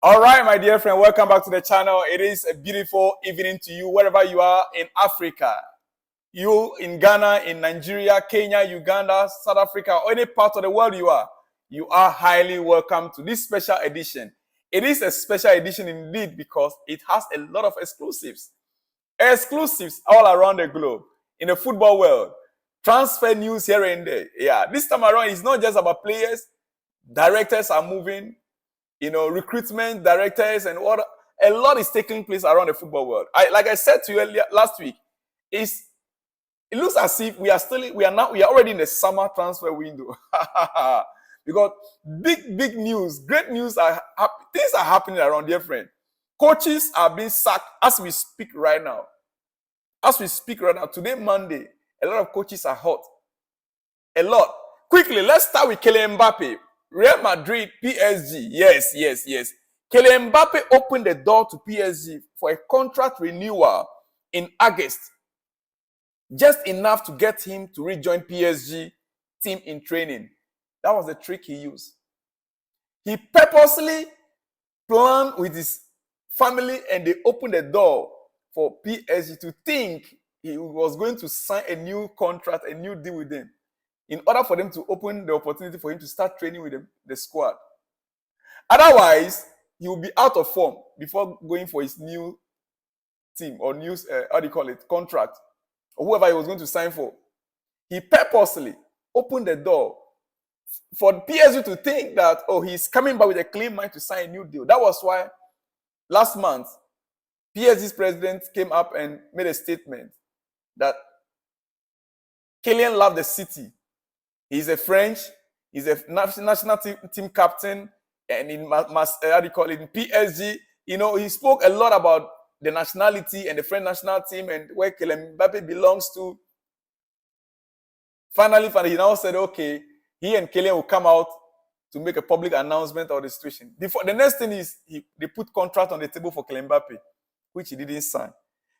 All right, my dear friend, welcome back to the channel. It is a beautiful evening to you, wherever you are in Africa. You in Ghana, in Nigeria, Kenya, Uganda, South Africa, or any part of the world you are highly welcome to this special edition. It is a special edition indeed because it has a lot of exclusives. Exclusives all around the globe in the football world. Transfer news here and there. Yeah, this time around, it's not just about players. Directors are moving. Recruitment directors and what a lot is taking place around the football world. Like I said to you earlier last week, it looks as if we are already in the summer transfer window. Because big news, great news things are happening around, dear friend. Coaches are being sacked as we speak right now. Today, Monday, a lot of coaches are hot. A lot. Quickly, let's start with Kylian Mbappé. Real Madrid, PSG. Yes. Kylian Mbappé opened the door to PSG for a contract renewal in August. Just enough to get him to rejoin PSG team in training. That was the trick he used. He purposely planned with his family and they opened the door for PSG to think he was going to sign a new contract, a new deal with them, in order for them to open the opportunity for him to start training with the squad. Otherwise, he will be out of form before going for his new team or new, contract, or whoever he was going to sign for. He purposely opened the door for PSG to think that, he's coming back with a clean mind to sign a new deal. That was why last month, PSG's president came up and made a statement that Kylian loved the city. He's a national team captain, and in PSG, he spoke a lot about the nationality and the French national team and where Kylian Mbappé belongs to. Finally, he now said, okay, he and Kylian will come out to make a public announcement of the situation. The next thing is they put contract on the table for Kylian Mbappé, which he didn't sign.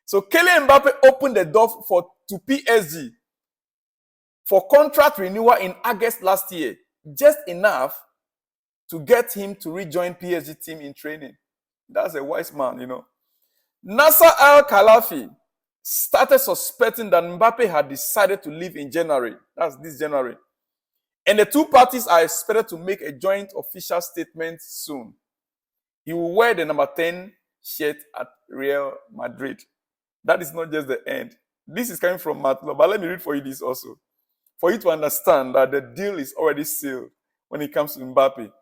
So Kylian Mbappé opened the door to PSG for contract renewal in August last year, just enough to get him to rejoin PSG team in training. That's a wise man, Nasser Al-Khelaifi started suspecting that Mbappe had decided to leave in January. That's this January. And the two parties are expected to make a joint official statement soon. He will wear the number 10 shirt at Real Madrid. That is not just the end. This is coming from Maatsen, but let me read for you this also, for you to understand that the deal is already sealed when it comes to Mbappe.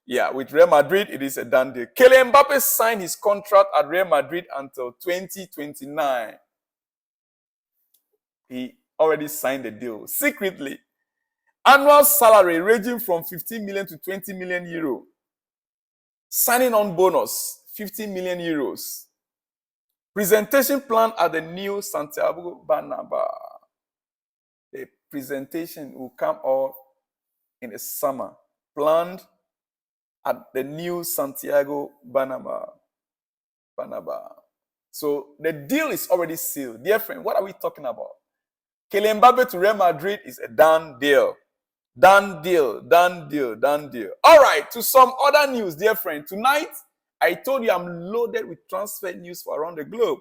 Yeah, with Real Madrid, it is a done deal. Kylian Mbappé signed his contract at Real Madrid until 2029. He already signed the deal secretly. Annual salary ranging from 15 million to 20 million euro. Signing on bonus, 15 million euros. Presentation plan at the new Santiago Bernabeu. The presentation will come out in the summer. Planned at the new Santiago Bernabeu. So the deal is already sealed. Dear friend, what are we talking about? Kylian Mbappé to Real Madrid is a done deal. Done deal. All right, to some other news, dear friend. Tonight, I told you I'm loaded with transfer news for around the globe.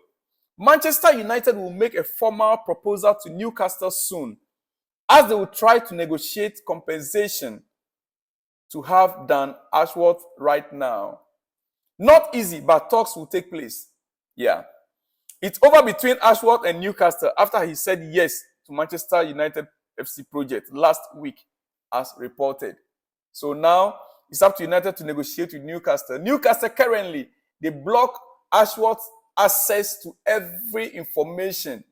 Manchester United will make a formal proposal to Newcastle soon, as they will try to negotiate compensation to have Dan Ashworth right now. Not easy, but talks will take place. Yeah. It's over between Ashworth and Newcastle after he said yes to Manchester United FC project last week, as reported. So now it's up to United to negotiate with Newcastle. Newcastle currently, they block Ashworth's access to every information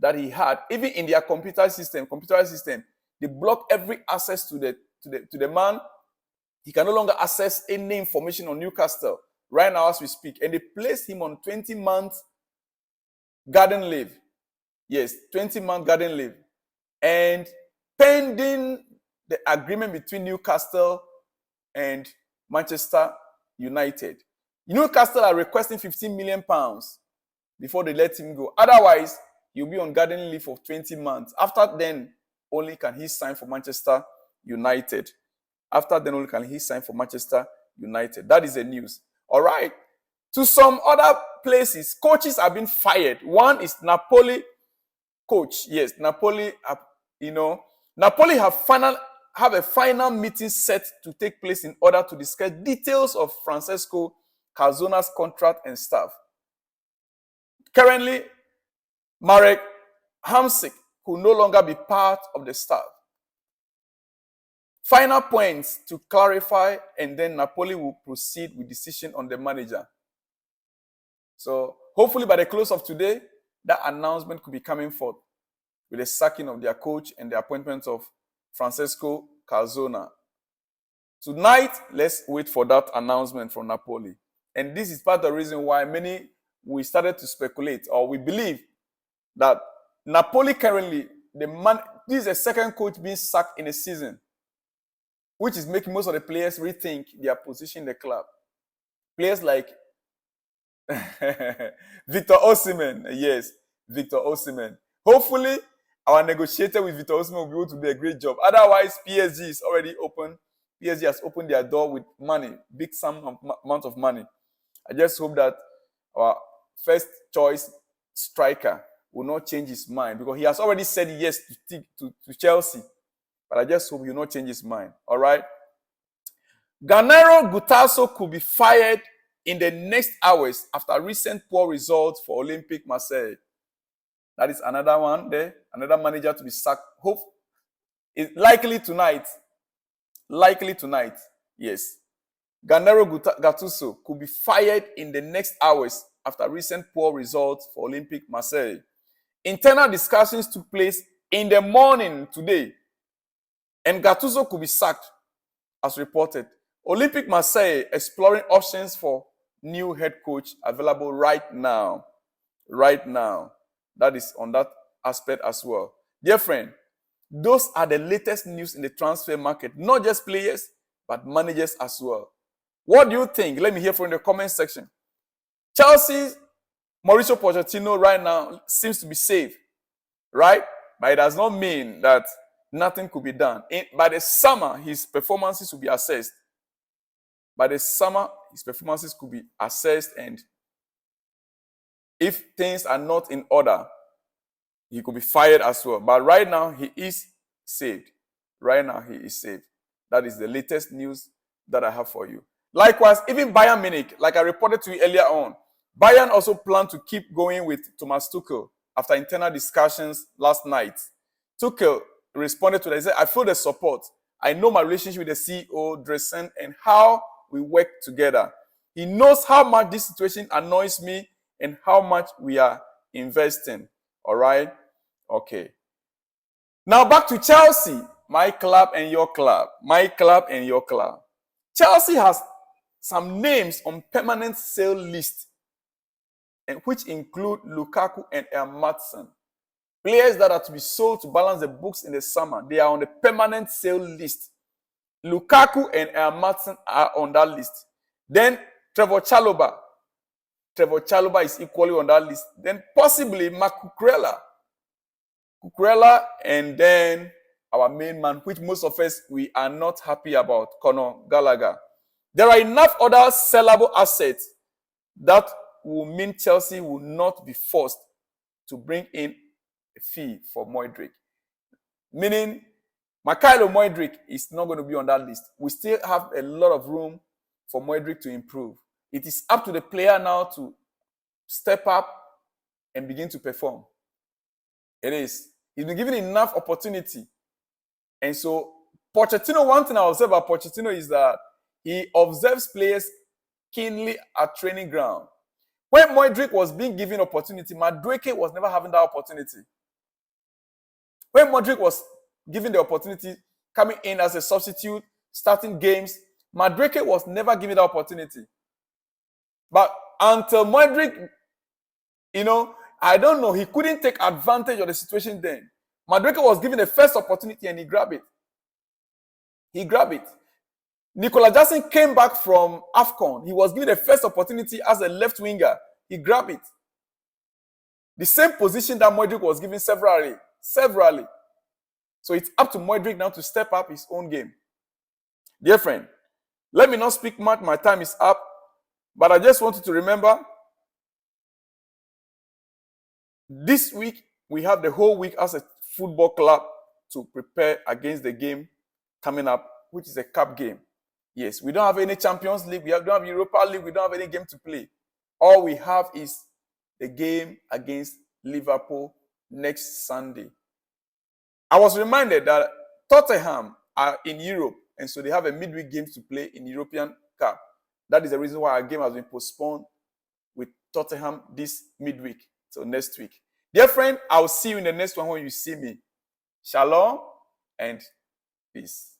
that he had, even in their computerized system. They block every access to the man. He can no longer access any information on Newcastle right now as we speak. And they placed him on 20 months garden leave. Yes, 20-month garden leave. And pending the agreement between Newcastle and Manchester United. Newcastle are requesting £15 million before they let him go. Otherwise, he'll be on garden leave for 20 months. After then, only can he sign for Manchester United. That is the news. All right. To some other places, coaches have been fired. One is Napoli coach. Yes, Napoli, Napoli have a final meeting set to take place in order to discuss details of Francesco Calzona's contract and staff. Currently, Marek Hamsik will no longer be part of the staff. Final points to clarify, and then Napoli will proceed with decision on the manager. So hopefully by the close of today, that announcement could be coming forth with the sacking of their coach and the appointment of Francesco Calzona. Tonight, let's wait for that announcement from Napoli. And this is part of the reason why we started to speculate, or we believe that Napoli currently, this is the second coach being sacked in a season, which is making most of the players rethink their position in the club. Players like Victor Osimhen, yes, Victor Osimhen. Hopefully, our negotiator with Victor Osimhen will be able to do a great job. Otherwise, PSG is already open. PSG has opened their door with money, big amount of money. I just hope that our first choice striker will not change his mind, because he has already said yes to Chelsea. But I just hope he will not change his mind. All right. Gennaro Gutasso could be fired in the next hours after recent poor results for Olympique Marseille. That is another one there, another manager to be sacked. Hope is likely tonight. Likely tonight, yes. Gennaro Gattuso could be fired in the next hours after recent poor results for Olympique Marseille. Internal discussions took place in the morning today, and Gattuso could be sacked, as reported. Olympique Marseille exploring options for new head coach available right now. Right now. That is on that aspect as well. Dear friend, those are the latest news in the transfer market. Not just players, but managers as well. What do you think? Let me hear from the comment section. Chelsea's Mauricio Pochettino right now seems to be safe, right? But it does not mean that nothing could be done. By the summer, his performances will be assessed. By the summer, his performances could be assessed, and if things are not in order, he could be fired as well. But right now, he is saved. Right now, he is saved. That is the latest news that I have for you. Likewise, even Bayern Munich, like I reported to you earlier on, Bayern also plan to keep going with Thomas Tuchel after internal discussions last night. Tuchel responded to that. He said, I feel the support. I know my relationship with the CEO, Dresen, and how we work together. He knows how much this situation annoys me and how much we are investing. All right? Okay. Now back to Chelsea. My club and your club. My club and your club. Chelsea has some names on permanent sale list, and which include Lukaku and Maatsen. Players that are to be sold to balance the books in the summer. They are on the permanent sale list. Lukaku and Maatsen are on that list. Then Trevor Chalobah. Trevor Chalobah is equally on that list. Then possibly Marc Cucurella. And then our main man, which most of us, we are not happy about, Conor Gallagher. There are enough other sellable assets that will mean Chelsea will not be forced to bring in a fee for Modric. Meaning, Mikhailo Modric is not going to be on that list. We still have a lot of room for Modric to improve. It is up to the player now to step up and begin to perform. It is. He's been given enough opportunity. And so, Pochettino, one thing I observe about Pochettino is that he observes players keenly at training ground. When Modric was being given opportunity, Madueke was never having that opportunity. When Modric was given the opportunity, coming in as a substitute, starting games, Madueke was never given that opportunity. But until Modric, I don't know, he couldn't take advantage of the situation then. Madueke was given the first opportunity and he grabbed it. Nicola Jackson came back from AFCON. He was given the first opportunity as a left winger. He grabbed it. The same position that Modric was given severally. So it's up to Modric now to step up his own game. Dear friend, let me not speak much. My time is up. But I just want you to remember, this week, we have the whole week as a football club to prepare against the game coming up, which is a cup game. Yes, we don't have any Champions League, don't have Europa League, we don't have any game to play. All we have is the game against Liverpool next Sunday. I was reminded that Tottenham are in Europe, and so they have a midweek game to play in European Cup. That is the reason why our game has been postponed with Tottenham this midweek, so next week. Dear friend, I'll see you in the next one when you see me. Shalom and peace.